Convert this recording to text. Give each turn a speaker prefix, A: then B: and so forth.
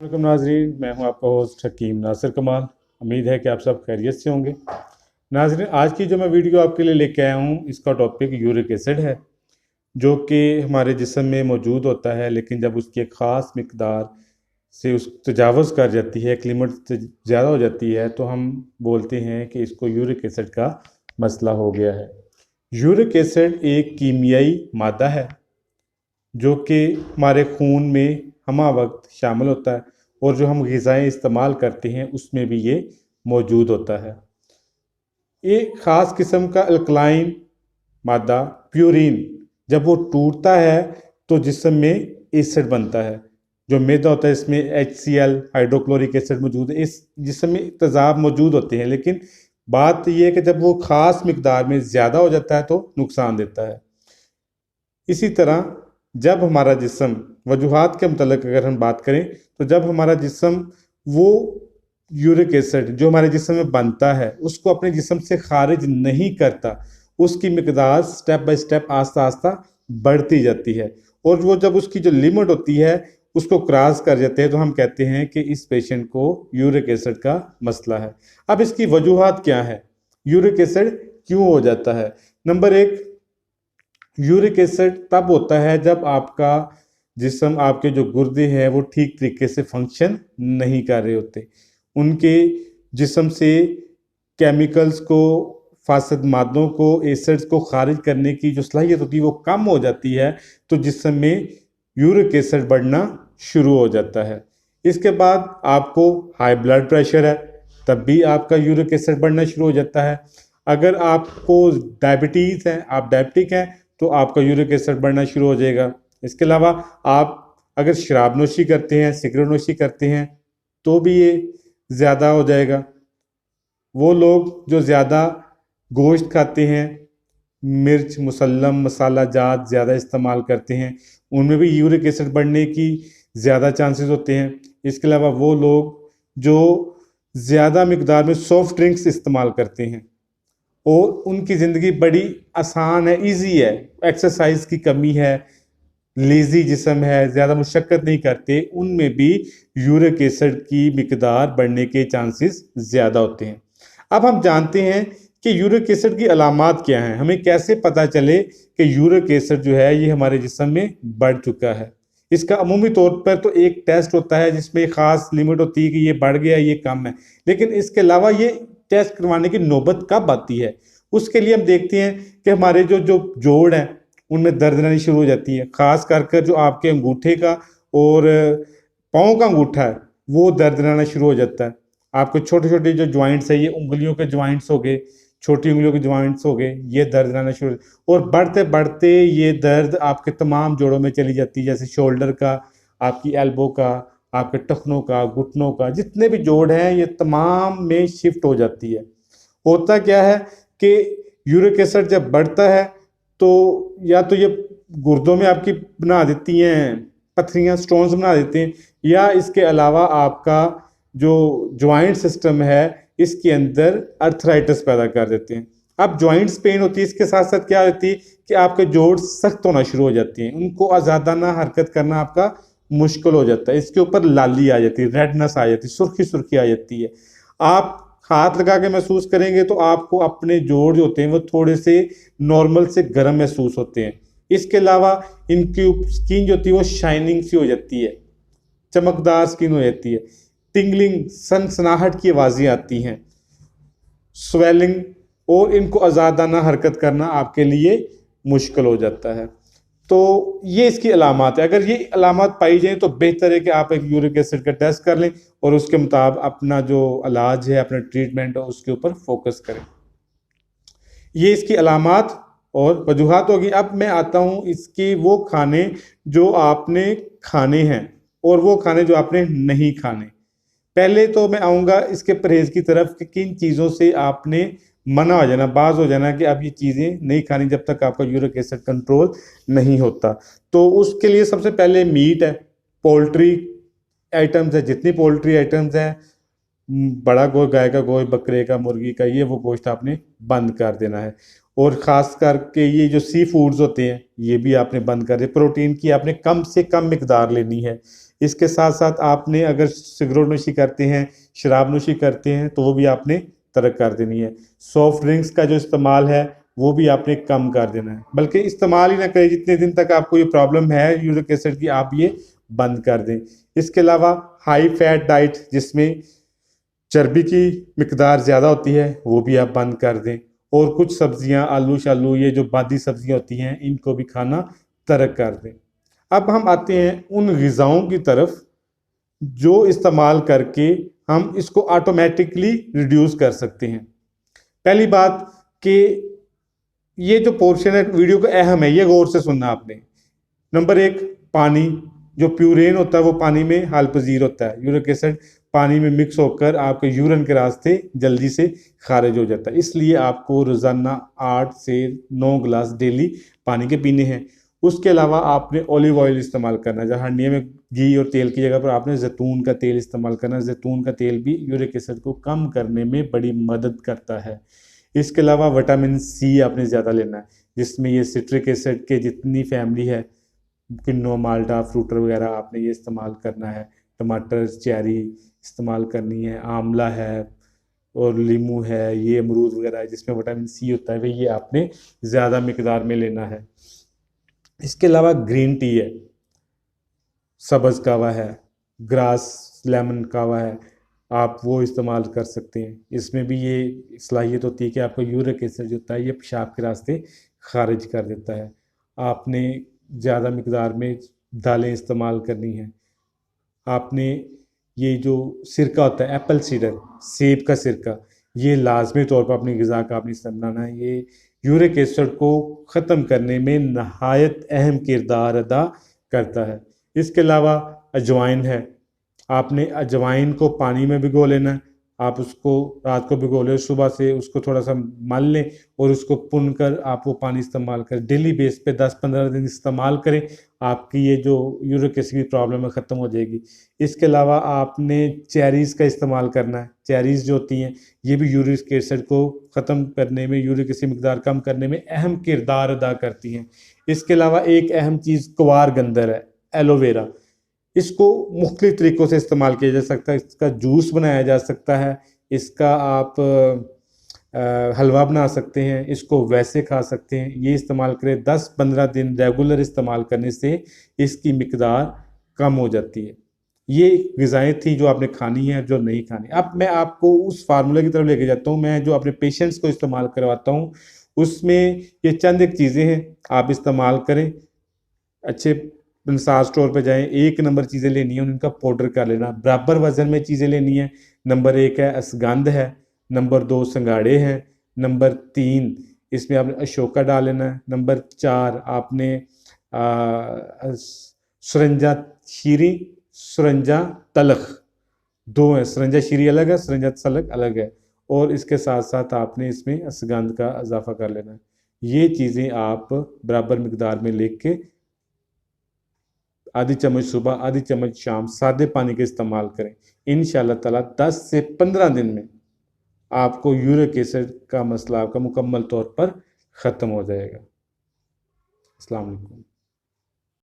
A: वालेकुम नाजरीन, मैं हूं आपका होस्ट हकीम नासिर कमाल। उम्मीद है कि आप सब खैरियत से होंगे। नाजरीन, आज की जो मैं वीडियो आपके लिए लेके आया हूं, इसका टॉपिक यूरिक एसिड है, जो कि हमारे जिस्म में मौजूद होता है, लेकिन जब उसकी एक ख़ास मिकदार से उस तजावज़ कर जाती है, एक लिमिट से ज़्यादा हो जाती है, तो हम बोलते हैं कि इसको यूरिक एसिड का मसला हो गया है। यूरिक एसिड एक कीमियाई मादा है जो कि हमारे खून में हमा वक्त शामिल होता है, और जो हम ग़िज़ाएँ इस्तेमाल करते हैं उसमें भी ये मौजूद होता है। एक ख़ास किस्म का अल्कलाइन मादा प्यूरिन जब वो टूटता है तो जिस्म में एसिड बनता है। जो मैदा होता है इसमें HCl हाइड्रोक्लोरिक एसिड मौजूद है। इस जिस्म में तेज़ाब मौजूद होते हैं, लेकिन बात यह है कि जब वो ख़ास मिकदार में ज़्यादा हो जाता है तो नुकसान देता है। इसी तरह जब हमारा जिस्म, वजूहात के मतलब अगर हम बात करें, तो जब हमारा जिस्म वो यूरिक एसिड जो हमारे जिस्म में बनता है उसको अपने जिस्म से खारिज नहीं करता, उसकी मिकदार स्टेप बाय स्टेप आस्ता आस्ता बढ़ती जाती है, और वो जब उसकी जो लिमिट होती है उसको क्रॉस कर जाते हैं, तो हम कहते हैं कि इस पेशेंट को यूरिक एसिड का मसला है। अब इसकी वजूहात क्या है, यूरिक एसिड क्यों हो जाता है? नंबर एक, यूरिक एसिड तब होता है जब आपका जिस्म, आपके जो गुर्दे हैं वो ठीक तरीके से फंक्शन नहीं कर रहे होते। उनके जिस्म से केमिकल्स को, फासद मादों को, एसिड्स को खारिज करने की जो सलाहियत होती है वो कम हो जाती है, तो जिस्म में यूरिक एसिड बढ़ना शुरू हो जाता है। इसके बाद आपको हाई ब्लड प्रेशर है, तब भी आपका यूरिक एसिड बढ़ना शुरू हो जाता है। अगर आपको डायबिटीज़ है, आप डायबिटिक हैं, तो आपका यूरिक एसिड बढ़ना शुरू हो जाएगा। इसके अलावा आप अगर शराब नोशी करते हैं, सिगरेट नोशी करते हैं, तो भी ये ज़्यादा हो जाएगा। वो लोग जो ज़्यादा गोश्त खाते हैं, मिर्च, मुसल्लम, मसाला जात ज़्यादा इस्तेमाल करते हैं, उनमें भी यूरिक एसिड बढ़ने की ज़्यादा चांसेस होते हैं। इसके अलावा वो लोग जो ज़्यादा मिकदार में सॉफ्ट ड्रिंक्स इस्तेमाल करते हैं और उनकी ज़िंदगी बड़ी आसान है, ईजी है, एक्सरसाइज की कमी है, लेज़ी जिस्म है, ज़्यादा मुशक्क़त नहीं करते, उनमें भी यूरिक एसिड की मिकदार बढ़ने के चांसेस ज़्यादा होते हैं। अब हम जानते हैं कि यूरिक एसिड की अलामात क्या हैं, हमें कैसे पता चले कि यूरिक एसिड जो है ये हमारे जिस्म में बढ़ चुका है। इसका अमूमी तौर पर तो एक टेस्ट होता है जिसमें ख़ास लिमिट होती है कि ये बढ़ गया, ये कम है, लेकिन इसके अलावा ये टेस्ट करवाने की नौबत कब आती है? उसके लिए हम देखते हैं कि हमारे जो जो जोड़ हैं उनमें दर्द आनी शुरू हो जाती है, ख़ास कर जो आपके अंगूठे का और पाँव का अंगूठा है वो दर्द आना शुरू हो जाता है। आपको छोटे छोटे जो ज्वाइंट्स है, ये उंगलियों के ज्वाइंट्स हो गए, छोटी उंगलियों के ज्वाइंट्स हो गए, ये दर्द आना शुरू, और बढ़ते बढ़ते ये दर्द आपके तमाम जोड़ों में चली जाती है, जैसे शोल्डर का, आपकी एल्बो का, आपके टखनों का, घुटनों का, जितने भी जोड़ हैं ये तमाम में शिफ्ट हो जाती है। होता क्या है कि यूरिक एसिड जब बढ़ता है तो या तो ये गुर्दों में आपकी बना देती हैं पथरियाँ, स्टोन्स बना देते हैं, या इसके अलावा आपका जो ज्वाइंट सिस्टम है इसके अंदर अर्थराइटिस पैदा कर देते हैं। अब ज्वाइंट्स पेन होती है, इसके साथ साथ क्या होती है कि आपके जोड़ सख्त होना शुरू हो जाती हैं, उनको आज़ादाना हरकत करना आपका मुश्किल हो जाता है, इसके ऊपर लाली आ जाती है, रेडनेस आ जाती है, सुर्खी सुर्खी आ जाती है। आप हाथ लगा के महसूस करेंगे तो आपको अपने जोड़ जो होते हैं वो थोड़े से नॉर्मल से गर्म महसूस होते हैं। इसके अलावा इनकी स्किन जो होती है वो शाइनिंग सी हो जाती है, चमकदार स्किन हो जाती है, टिंगलिंग, सनसनाहट की आवाज़ें आती हैं, स्वेलिंग, और इनको आज़ादाना हरकत करना आपके लिए मुश्किल हो जाता है। तो ये इसकी अलामात है। अगर ये अलामात पाई जाए तो बेहतर है कि आप एक यूरिक एसिड का टेस्ट कर लें और उसके मुताबिक अपना जो इलाज है, अपना ट्रीटमेंट है, उसके ऊपर फोकस करें। ये इसकी अलामात और वजूहात होगी। अब मैं आता हूँ इसके वो खाने जो आपने खाने हैं और वो खाने जो आपने नहीं खाने। पहले तो मैं आऊँगा इसके परहेज़ की तरफ कि किन चीज़ों से आपने मना हो जाना, बाज हो जाना कि अब ये चीज़ें नहीं खानी जब तक आपका यूरिक एसिड कंट्रोल नहीं होता। तो उसके लिए सबसे पहले मीट है, पोल्ट्री आइटम्स है, जितनी पोल्ट्री आइटम्स हैं, बड़ा गोश्त, गाय का गोश्त, बकरे का, मुर्गी का, ये वो गोश्त आपने बंद कर देना है। और ख़ास करके ये जो सी फूड्स होते हैं ये भी आपने बंद कर दिए। प्रोटीन की आपने कम से कम मिकदार लेनी है। इसके साथ साथ आपने अगर सिगरेट नोशी करते हैं, शराब नोशी करते हैं, तो वो भी आपने तर्क कर देनी है। सॉफ्ट ड्रिंक्स का जो इस्तेमाल है वो भी आपने कम कर देना है, बल्कि इस्तेमाल ही ना करें। जितने दिन तक आपको ये प्रॉब्लम है यूरिक एसिड की, आप ये बंद कर दें। इसके अलावा हाई फैट डाइट, जिसमें चर्बी की मिकदार ज़्यादा होती है, वो भी आप बंद कर दें। और कुछ सब्जियां, आलू शालू, ये जो बादी सब्जियां होती हैं, इनको भी खाना तर्क कर दें। अब हम आते हैं उन ग़िज़ाओं की तरफ जो इस्तेमाल करके हम इसको ऑटोमेटिकली रिड्यूस कर सकते हैं। पहली बात कि ये जो पोर्शन है वीडियो का अहम है, ये गौर से सुनना आपने। नंबर एक, पानी। जो प्यूरेन होता है वो पानी में हाल पजीर होता है। यूरिक एसिड पानी में मिक्स होकर आपके यूरिन के रास्ते जल्दी से खारिज हो जाता है, इसलिए आपको रोज़ाना 8 से 9 गिलास डेली पानी के पीने हैं। उसके अलावा आपने ऑलिव ऑयल इस्तेमाल करना है। जहाँ हंडिया में घी और तेल की जगह पर आपने जैतून का तेल इस्तेमाल करना है। जैतून का तेल भी यूरिक एसिड को कम करने में बड़ी मदद करता है। इसके अलावा विटामिन सी आपने ज़्यादा लेना है, जिसमें ये सिट्रिक एसिड के जितनी फैमिली है, किन्नो, माल्टा, फ्रूटर वगैरह, आपने ये इस्तेमाल करना है। टमाटर, चेरी इस्तेमाल करनी है, आंवला है और लीमू है, ये अमरूद वगैरह है जिसमें विटामिन सी होता है, वही ये आपने ज़्यादा मिकदार में लेना है। इसके अलावा ग्रीन टी है, सब्ज़ कहवा है, ग्रास लेमन कहवा है, आप वो इस्तेमाल कर सकते हैं। इसमें भी ये सलाहियत होती है कि आपका यूरिक एसिड जो होता है ये पेशाब के रास्ते खारिज कर देता है। आपने ज़्यादा मिकदार में दालें इस्तेमाल करनी हैं। आपने ये जो सिरका होता है, एप्पल सीडर, सेब का सिरका, ये लाजमी तौर पर अपनी ग़िज़ा का आपने इस्तेमाल बनाना है। ये यूरिक एसिड को ख़त्म करने में नहायत अहम किरदार अदा करता है। इसके अलावा अजवाइन है, आपने अजवाइन को पानी में भिगो लेना है। आप उसको रात को भिगो लें, सुबह से उसको थोड़ा सा मल लें और उसको पुन कर आप वो पानी इस्तेमाल करें। डेली बेस पे 10-15 दिन इस्तेमाल करें, आपकी ये जो यूरिक एसिड की प्रॉब्लम है ख़त्म हो जाएगी। इसके अलावा आपने चेरीज़ का इस्तेमाल करना है। चेरीज़ जो होती हैं ये भी यूरिक एसिड को ख़त्म करने में, यूरिक एसिड मिकदार कम करने में अहम किरदार अदा करती हैं। इसके अलावा एक अहम चीज़ कवारगंदर है, एलोवेरा। इसको मुख्तलिफ तरीक़ों से इस्तेमाल किया जा सकता है। इसका जूस बनाया जा सकता है, इसका आप हलवा बना सकते हैं, इसको वैसे खा सकते हैं। ये इस्तेमाल करें, 10-15 दिन रेगुलर इस्तेमाल करने से इसकी मिकदार कम हो जाती है। ये ग़िज़ाएँ थी जो आपने खानी है, जो नहीं खानी। अब मैं आपको उस फार्मूले की तरफ लेके जाता हूँ। मैं जो अपने पेशेंट्स को इस्तेमाल करवाता हूँ उसमें ये चंद एक चीज़ें हैं, आप इस्तेमाल करें। अच्छे इंसार स्टोर पे जाएं, 1 नंबर चीज़ें लेनी है, उनका पाउडर कर लेना। बराबर वज़न में चीज़ें लेनी है। नंबर 1 है अश्वगंध है, नंबर 2 संगाड़े हैं, नंबर 3 इसमें आपने अशोका डाल लेना है, नंबर 4 आपने सुरंजा शीरी, सुरंजा तलख, 2 है। सुरंजा शीरी अलग है, सुरंजा तलख अलग है। और इसके साथ साथ आपने इसमें अश्वगंध का इजाफा कर लेना है। ये चीज़ें आप बराबर मिकदार में लेके आधी चम्मच सुबह, आधी चम्मच शाम सादे पानी का इस्तेमाल करें। इंशाअल्लाह ताला 10 से 15 दिन में आपको यूरिक एसिड का मसला आपका मुकम्मल तौर पर ख़त्म हो जाएगा। अस्सलाम वालेकुम।